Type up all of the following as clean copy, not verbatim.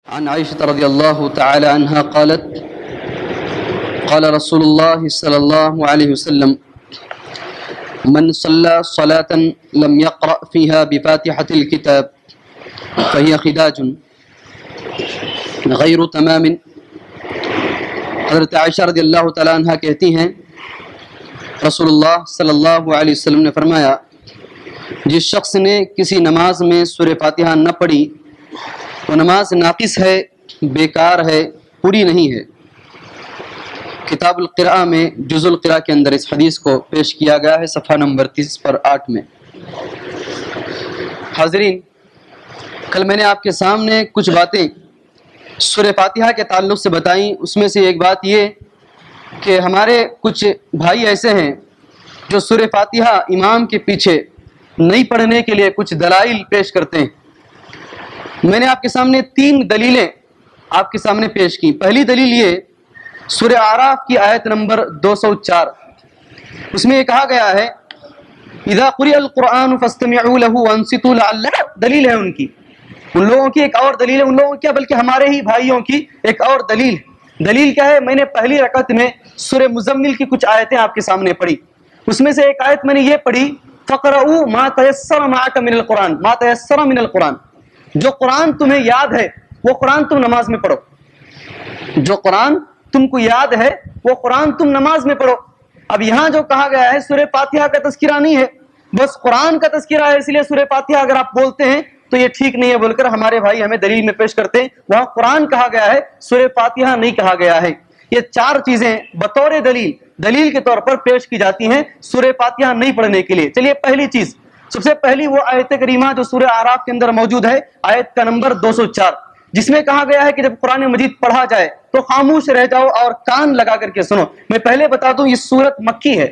عن عائشة رضي الله تعالى عنها قالت قال رسول الله صلى الله عليه وسلم من صلى صلاة لم يقرأ فيها بفاتحة الكتاب فهي خداج غیر تمام۔ حضرت عائشہ رضی اللہ تعالیٰ عنہ کہتی ہیں رسول اللہ صلی اللہ علیہ وسلم نے فرمایا جس شخص نے کسی نماز میں سورہ فاتحہ نہ پڑھی وہ نماز ناقص ہے، بیکار ہے، پوری نہیں ہے۔ کتاب القراء میں جز القراء کے اندر اس حدیث کو پیش کیا گیا ہے، صفحہ نمبر 30 پر 8 میں۔ حاضرین، کل میں نے آپ کے سامنے کچھ باتیں سورہ فاتحہ کے تعلق سے بتائیں۔ اس میں سے ایک بات یہ کہ ہمارے کچھ بھائی ایسے ہیں جو سورہ فاتحہ امام کے پیچھے نہیں پڑھنے کے لیے کچھ دلائل پیش کرتے ہیں۔ میں نے آپ کے سامنے 3 دلیلیں آپ کے سامنے پیش کی۔ پہلی دلیل یہ سورہ اعراف کی آیت نمبر 204، اس میں یہ کہا گیا ہے اذا قرئ القرآن فاستمعوا له وانصتوا لعلكم، دلیل ہے ان کی، ان لوگوں کی ایک اور دلیل ہے، ان لوگوں کی بلکہ ہمارے ہی بھائیوں کی ایک اور دلیل ہے۔ دلیل کیا ہے؟ میں نے پہلی رکعت میں سورہ مزمل کی کچھ آیتیں آپ کے سامنے پڑھی، اس میں سے ایک آیت میں نے یہ پڑھی فقرؤوا ما تيسر معك من القرآن، ما تيسر من القرآن، جو قرآن تمہیں یاد ہے وہ قرآن تم نماز میں پڑھو، جو قرآن تم کو یاد ہے وہ قرآن تم نماز میں پڑھو۔ اب یہاں جو کہا گیا ہے سورہ فاتحہ کا تذکرہ نہیں ہے، بس قرآن کا تذکرہ ہے، اس لیے سورہ فاتحہ اگر آپ بولتے ہیں تو یہ ٹھیک نہیں ہے بول کر ہمارے بھائی ہمیں دلیل میں پیش کرتے ہیں، وہاں قرآن کہا گیا ہے، سورہ فاتحہ نہیں کہا گیا ہے۔ یہ 4 چیزیں بطور دلیل کے طور پر پیش کی جاتی ہیں سورہ فاتحہ نہیں پڑھنے کے لیے۔ چلیے پہلی چیز، سب سے پہلی وہ آیت کریمہ جو سورہ اعراف کے اندر موجود ہے، آیت کا نمبر 204، جس میں کہا گیا ہے کہ جب قرآن مجید پڑھا جائے تو خاموش رہ جاؤ اور کان لگا کر کے سنو۔ میں پہلے بتا دوں یہ سورت مکی ہے،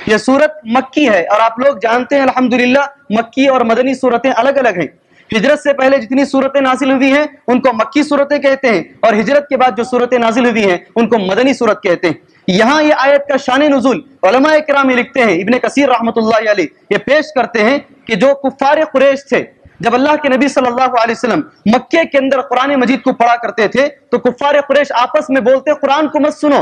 یہ سورت مکی ہے، اور آپ لوگ جانتے ہیں الحمدللہ مکی اور مدنی سورتیں الگ الگ ہیں۔ ہجرت سے پہلے جتنی سورتیں نازل ہوئی ہیں ان کو مکی سورتیں کہتے ہیں، اور ہجرت کے بعد جو سورتیں نازل ہوئی ہیں ان کو مدنی سورت کہتے ہیں۔ یہاں یہ آیت کا شان نزول علماء کرام لکھتے ہیں، ابن کثیر رحمۃ اللہ علیہ یہ پیش کرتے ہیں کہ جو کفار قریش تھے جب اللہ کے نبی صلی اللہ علیہ وسلم مکے کے اندر قرآن مجید کو پڑھا کرتے تھے تو کفار قریش آپس میں بولتے قرآن کو مت سنو،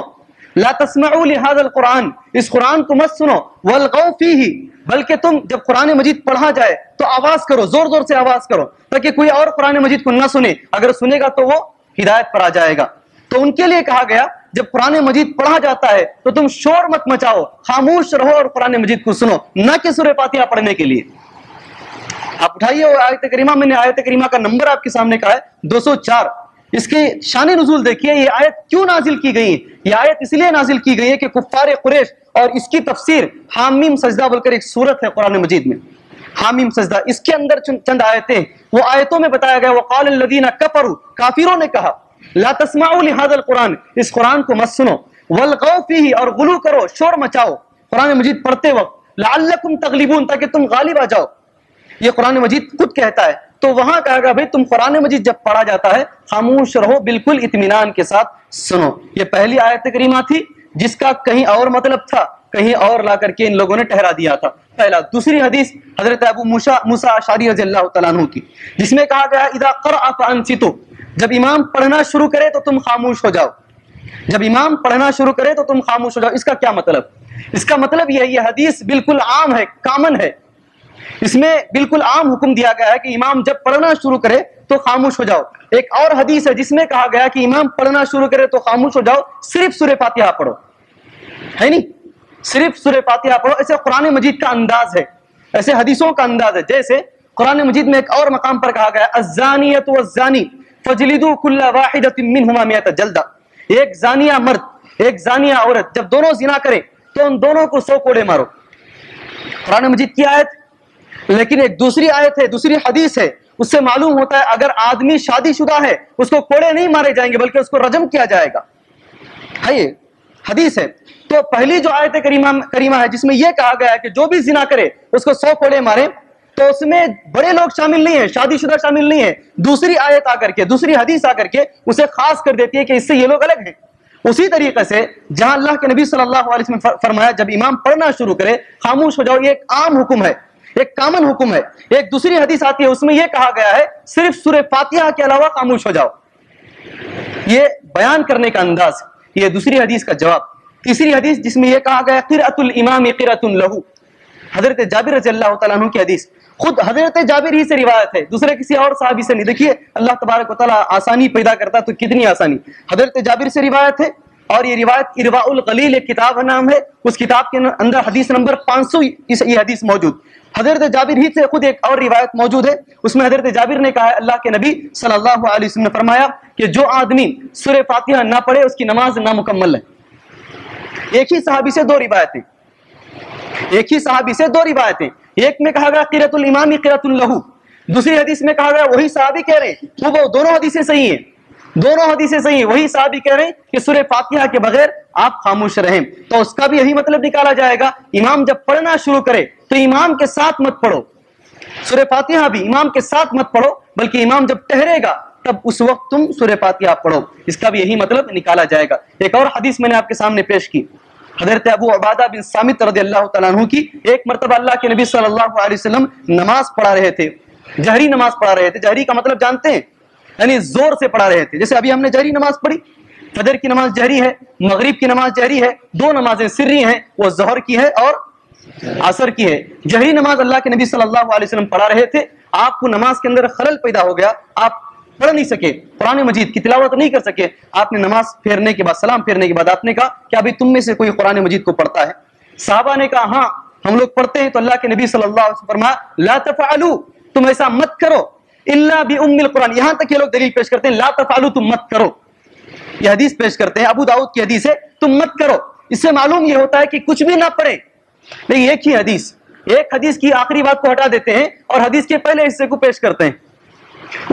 لا تسمعوا لهذا القرآن، اس قرآن کو مت سنو، والغوا فیہ، بلکہ تم جب قرآن مجید پڑھا جائے تو آواز کرو، زور زور سے آواز کرو تاکہ کوئی اور قرآن مجید کو نہ سنے، اگر سنے گا تو وہ ہدایت پر آ جائے گا۔ تو ان کے لیے کہا گیا جب قرآن مجید پڑھا جاتا ہے تو تم شور مت مچاؤ، خاموش رہو اور قرآن مجید کو سنو، نہ کہ سورہ فاتحہ پڑھنے کے لیے۔ آپ اٹھائیے آیت کریمہ، میں نے آیت کریمہ کا نمبر آپ کے سامنے کہا ہے 204، اس کے شان نزول دیکھیے، یہ آیت کیوں نازل کی گئی ہے؟ یہ آیت اس لیے نازل کی گئی ہے کہ کفار قریش، اور اس کی تفسیر حامیم سجدہ بول کر ایک سورت ہے قرآن مجید میں، حامیم سجدہ، اس کے اندر چند آیتیں، وہ آیتوں میں بتایا گیا وقال الذین کفروا، کافروں نے کہا لا تسمعوا لهذا القرآن، اس قرآن کو مت سنو، والغوا فیہ، اور غلو کرو، شور مچاؤ قرآن مجید پڑھتے وقت، لعلکم تغلبون، تاکہ تم غالب آ جاؤ، یہ قرآن مجید خود کہتا ہے۔ تو وہاں کہا گیا بھائی تم قرآن مجید جب پڑھا جاتا ہے خاموش رہو، بالکل اطمینان کے ساتھ سنو۔ یہ پہلی آیت کریمہ تھی جس کا کہیں اور مطلب تھا، کہیں اور لا کر کے ان لوگوں نے ٹھہرا دیا تھا۔ پہلا۔ دوسری حدیث حضرت ابو موسیٰ اشعری رضی اللہ تعالیٰ عنہ کی، جس میں کہا گیا اذا قرأ فانصتوا، جب امام پڑھنا شروع کرے تو تم خاموش ہو جاؤ، جب امام پڑھنا شروع کرے تو تم خاموش ہو جاؤ۔ اس کا کیا مطلب؟ اس کا مطلب یہ ہے، یہ حدیث بالکل عام ہے، کامن ہے، اس میں بالکل عام حکم دیا گیا ہے کہ امام جب پڑھنا شروع کرے تو خاموش ہو جاؤ۔ ایک اور حدیث ہے جس میں کہا گیا کہ امام پڑھنا شروع کرے تو خاموش ہو جاؤ، صرف سورہ فاتحہ پڑھو، ہے نہیں، صرف سورہ فاتحہ پڑھو۔ ایسے قرآن مجید کا انداز ہے، ایسے حدیثوں کا انداز ہے۔ جیسے قرآن مجید میں ایک اور مقام پر کہا گیا الزانیۃ والزانی فجلدوا کل واحدۃ منہما مئۃ جلدہ، ایک زانیہ مرد ایک زانیہ عورت جب دونوں زنا کریں تو ان دونوں کو 100 کوڑے مارو، قرآن مجید کی آیت۔ لیکن ایک دوسری آیت ہے، دوسری حدیث ہے، اس سے معلوم ہوتا ہے اگر آدمی شادی شدہ ہے اس کو کوڑے نہیں مارے جائیں گے بلکہ اس کو رجم کیا جائے گا، ہے یہ حدیث ہے۔ تو پہلی جو آیت کریمہ ہے جس میں یہ کہا گیا ہے کہ جو بھی زنا کرے اس کو 100 کوڑے مارے، تو اس میں بڑے لوگ شامل نہیں ہیں، شادی شدہ شامل نہیں ہیں۔ دوسری آیت آ کر کے، دوسری حدیث آ کر کے اسے خاص کر دیتی ہے کہ اس سے یہ لوگ الگ ہیں۔ اسی طریقے سے جہاں اللہ کے نبی صلی اللہ علیہ وسلم فرمایا جب امام پڑھنا شروع کرے خاموش ہو جاؤ، یہ ایک عام حکم ہے، ایک کامن حکم ہے۔ ایک دوسری حدیث آتی ہے اس میں یہ کہا گیا ہے صرف سورہ فاتحہ کے علاوہ خاموش ہو جاؤ، یہ بیان کرنے کا انداز، یہ دوسری حدیث کا جواب۔ تیسری حدیث جس میں یہ کہا گیا قرأۃ الامام قرأۃ لہ، حضرت جابر رضی اللہ تعالیٰ عنہ کی حدیث، خود حضرت جابر ہی سے روایت ہے، دوسرے کسی اور صحابی سے نہیں۔ دیکھیے اللہ تبارک و تعالیٰ آسانی پیدا کرتا تو کتنی آسانی۔ حضرت جابر سے روایت ہے، اور یہ روایت ارواء الغلیل ایک کتاب کا نام ہے، اس کتاب کے اندر حدیث نمبر 500 یہ حدیث موجود۔ حضرت جابر ہی سے خود ایک اور روایت موجود ہے، اس میں حضرت جابر نے کہا ہے اللہ کے نبی صلی اللہ علیہ وسلم نے فرمایا کہ جو آدمی سورہ فاتحہ نہ پڑھے اس کی نماز نامکمل ہے۔ ایک ہی صحابی سے دو روایتیں، ایک ہی صحابی سے دو روایتیں، ایک میں کہا گیا قرأۃ الامام قرأۃ لہ، دوسری حدیث میں کہا گیا وہی صحابی کہہ رہے ہیں، وہ دونوں حدیثیں صحیح ہیں، دونوں حدیثیں صحیح ہیں، وہی صحابی کہہ رہے ہیں کہ سورہ فاتحہ کے بغیر آپ خاموش رہیں۔ تو اس کا بھی یہی مطلب نکالا جائے گا، امام جب پڑھنا شروع کرے تو امام کے ساتھ مت پڑھو، سورہ فاتحہ بھی امام کے ساتھ مت پڑھو، بلکہ امام جب ٹہرے گا تب اس وقت تم سورہ فاتحہ پڑھو، اس کا بھی یہی مطلب نکالا جائے گا۔ ایک اور حدیث میں نے آپ کے سامنے پیش کی، حضرت ابو عبادہ بن صامت رضی اللہ تعالیٰ عنہ کی۔ ایک مرتبہ اللہ کے نبی صلی اللہ علیہ وسلم نماز پڑھا رہے تھے، جہری نماز پڑھا رہے تھے۔ جہری کا مطلب جانتے ہیں، یعنی زور سے پڑھا رہے تھے، جیسے ابھی ہم نے جہری نماز پڑھی، فجر کی نماز جہری ہے، مغرب کی نماز جہری ہے، دو نمازیں سری ہیں، وہ ظہر کی ہے اور عصر کی ہے۔ جہری نماز اللہ کے نبی صلی اللہ علیہ وسلم پڑھا رہے تھے، آپ کو نماز کے اندر خلل پیدا ہو گیا، آپ پڑھ نہیں سکے، قرآن مجید کی تلاوت نہیں کر سکے۔ آپ نے نماز پھیرنے کے بعد، سلام پھیرنے کے بعد آپ نے کہا کہ ابھی تم میں سے کوئی قرآن مجید کو پڑھتا ہے؟ صحابہ نے کہا ہاں ہم لوگ پڑھتے ہیں۔ تو اللہ کے نبی صلی اللہ علیہ وسلم فرمایا لا تفعلوا، تم ایسا مت کرو، الا بام القرآن، یہاں تک یہ لوگ دلیل پیش کرتے ہیں لا تفعلوا تم مت کرو، یہ حدیث پیش کرتے ہیں، ابو داؤد کی حدیث ہے، تم مت کرو۔ اس سے معلوم یہ ہوتا ہے کہ کچھ بھی نہ پڑھے، نہیں ایک ہی حدیث، ایک حدیث کی آخری بات کو ہٹا دیتے ہیں اور حدیث کے پہلے حصے کو پیش کرتے ہیں۔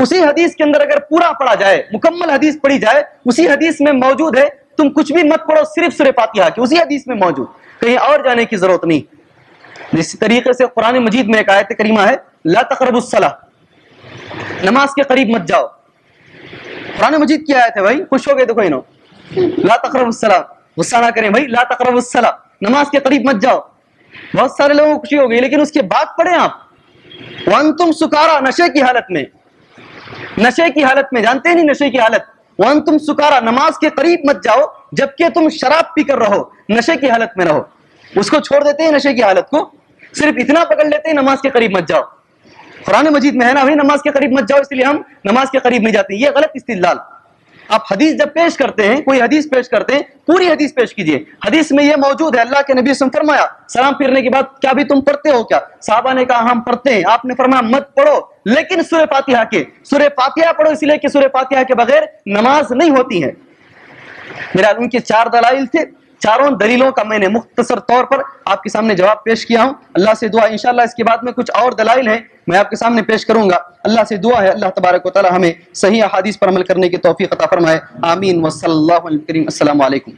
اسی حدیث کے اندر اگر پورا پڑھا جائے، مکمل حدیث پڑھی جائے، اسی حدیث میں موجود ہے تم کچھ بھی مت پڑھو صرف سورہ فاتحہ کی، اسی حدیث میں موجود، کہیں اور جانے کی ضرورت نہیں۔ اسی طریقے سے قرآن مجید میں ایک آیت کریمہ ہے لا تقربوا الصلاۃ، نماز کے قریب مت جاؤ۔ قرآن مجید کی آیت ہے بھائی، خوش ہو گئے دیکھو انہوں، لا تقربوا الصلاۃ، غصہ نہ کریں بھائی، لا تقربوا الصلاۃ، نماز کے قریب مت جاؤ۔ بہت سارے لوگوں کو خوشی ہو گئی، لیکن اس کے بعد پڑھیں آپ وانتم سکارا، نشے کی حالت میں، نشے کی حالت میں، جانتے نہیں نشے کی حالت، وانتم سکارا، نماز کے قریب مت جاؤ جبکہ تم شراب پی کر رہو، نشے کی حالت میں رہو۔ اس کو چھوڑ دیتے ہیں نشے کی حالت کو، صرف اتنا پکڑ لیتے ہیں نماز کے قریب مت جاؤ۔ قرآن مجید میں ہے نا بھائی نماز کے قریب مت جاؤ، اس لیے ہم نماز کے قریب نہیں جاتے، یہ غلط استدلال۔ آپ حدیث جب پیش کرتے ہیں، کوئی حدیث پیش کرتے ہیں، پوری حدیث پیش کیجئے، حدیث میں یہ موجود ہے، اللہ کے نبی صلی اللہ علیہ وسلم فرمایا سلام پھیرنے کے بعد کیا بھی تم پڑھتے ہو کیا؟ صحابہ نے کہا ہم پڑھتے ہیں، آپ نے فرمایا مت پڑھو، لیکن سورہ فاتحہ کے، سورہ فاتحہ پڑھو، اس لیے کہ سورہ فاتحہ کے بغیر نماز نہیں ہوتی ہے۔ میرا ان کے 4 دلائل تھے، چاروں دلیلوں کا میں نے مختصر طور پر آپ کے سامنے جواب پیش کیا ہوں۔ اللہ سے دعا انشاءاللہ اس کے بعد میں کچھ اور دلائل ہیں میں آپ کے سامنے پیش کروں گا۔ اللہ سے دعا ہے اللہ تبارک و تعالی ہمیں صحیح احادیث پر عمل کرنے کی توفیق عطا فرمائے، آمین۔ وصلی اللہ علیہ وسلم، السلام علیکم۔